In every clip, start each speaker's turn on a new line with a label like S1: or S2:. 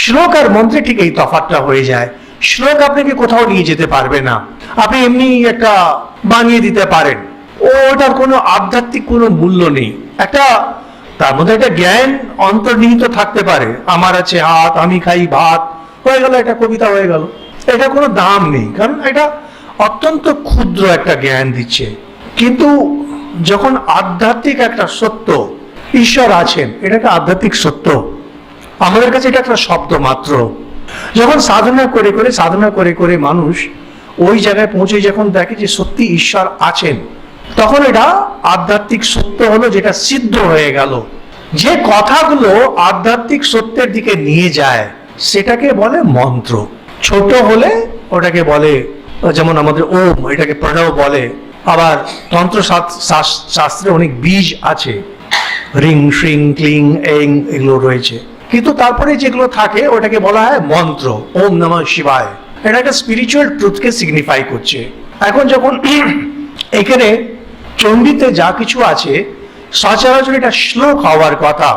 S1: শ্লোক আর মন্ত্রে ঠিক এই তফাৎটা হয়ে যায়। শ্লোক আপনাকে কোথাও নিয়ে যেতে পারবে না, আপনি এমনি একটা বানিয়ে দিতে পারেন, ওটার কোনো আধ্যাত্মিক কোনো মূল্য নেই। একটা তার মধ্যে একটা জ্ঞান অন্তর্নিহিত থাকতে পারে, আমার আছে হাত, আমি খাই ভাত, হয়ে গেল, একটা কবিতা হয়ে গেল। এটা কোনো দাম নেই, কারণ এটা অত্যন্ত ক্ষুদ্র একটা জ্ঞান দিচ্ছে। কিন্তু যখন আধ্যাত্মিক একটা সত্য, ঈশ্বর আছেন, এটা একটা আধ্যাত্মিক সত্য, আমাদের কাছে এটা একটা শব্দ মাত্র। যখন সাধনা করে করে মানুষ ওই জায়গায় পৌঁছে যখন দেখে যে সত্যি ঈশ্বর আছেন, তখন এটা আধ্যাত্মিক সত্য হলো, যেটা সিদ্ধ হয়ে গেল। যে কথাগুলো আধ্যাত্মিক সত্যের দিকে নিয়ে যায় সেটাকে বলে মন্ত্র। ছোট হলে ওটাকে বলে, যেমন আমাদের ওম, এটাকে প্রণব বলে। আবার তন্ত্র শাস্ত্রে অনেক বীজ আছে, রিং, শ্রিং, ক্লিং, এং, এগুলো রয়েছে। কিন্তু তারপরে যেগুলো থাকে ওটাকে বলা হয় মন্ত্র, ওম নমঃ শিবায়। এটা একটা স্পিরিচুয়াল ট্রুথকে সিগনিফাই করছে। এখন যখন এখানে চণ্ডীতে যা কিছু আছে, সচরাচর এটা শ্লোক হওয়ার কথা,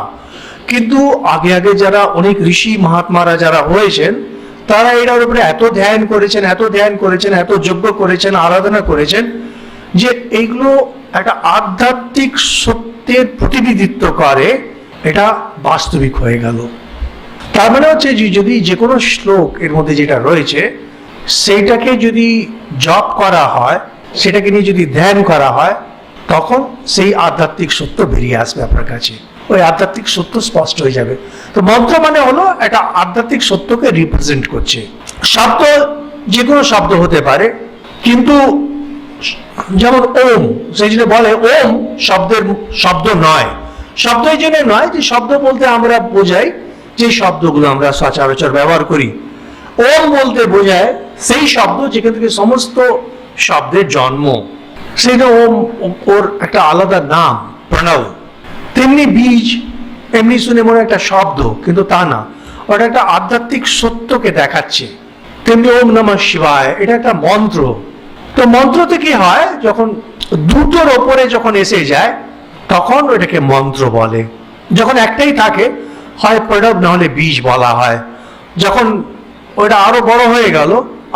S1: কিন্তু আগে আগে যারা অনেক ঋষি মহাত্মারা যারা হয়েছেন, তারা এটার উপরে এত ধ্যান করেছেন, এত যজ্ঞ করেছেন, আরাধনা করেছেন, যে এইগুলো একটা আধ্যাত্মিক সত্যের প্রতিনিধিত্ব করে, এটা বাস্তবিক হয়ে গেল। তার মানে হচ্ছে যে যদি যে কোনো শ্লোক এর মধ্যে যেটা রয়েছে সেইটাকে যদি জপ করা হয়, সেটাকে নিয়ে যদি ধ্যান করা হয়, তখন সেই আধ্যাত্মিক সত্য বেরিয়ে আসবে আপনার কাছে, ওই আধ্যাত্মিক সত্য স্পষ্ট হয়ে যাবে। তো মন্ত্র মানে হলো একটা আধ্যাত্মিক সত্যকে রিপ্রেজেন্ট করছে। শব্দ যে কোনো শব্দ হতে পারে, কিন্তু যেমন ওম, সেই জন্য বলে ওম শব্দ নয়। শব্দ এই জন্য নয় যে শব্দ বলতে আমরা বোঝাই যে শব্দগুলো আমরা সচরাচর ব্যবহার করি। ওম বলতে বোঝায় সেই শব্দ যেখান থেকে সমস্ত শব্দের জন্ম, সেটা ওম, ওর একটা আলাদা নাম প্রণব। তেমনি বীজ এমনি শুনে মনে একটা শব্দ, কিন্তু তা না, ওটা একটা আধ্যাত্মিক সত্যকে দেখাচ্ছে। তেমনি ওম নমঃ শিবায়, এটা একটা মন্ত্র। তো মন্ত্রতে কি হয়, যখন দুটোর ওপরে যখন এসে যায় তখন ওটাকে মন্ত্র বলে। যখন একটাই থাকে, হয় প্রণব না হলে বীজ বলা হয়। যখন ওটা আরো বড় হয়ে গেল,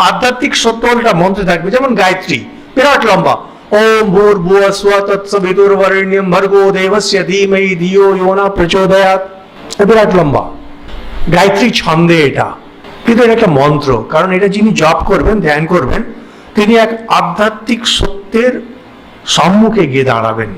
S1: আধ্যাত্মিক সত্য হলে একটা মন্ত্র থাকবে। যেমন গায়ত্রী বিরাট লম্বা, ওম ভূর্ভুবঃ স্বঃ তৎসবিতুর্বরেণ্যং ভর্গো দেবস্য ধীমহি ধিয়ো ইয়ো নঃ প্রচোদয়াৎ, বিরাট লম্বা গায়ত্রী ছন্দে এটা। কিন্তু এটা একটা মন্ত্র, কারণ এটা যিনি জপ করবেন, ধ্যান করবেন, তিনি এক আধ্যাত্মিক সত্যের সম্মুখে গিয়ে দাঁড়াবেন।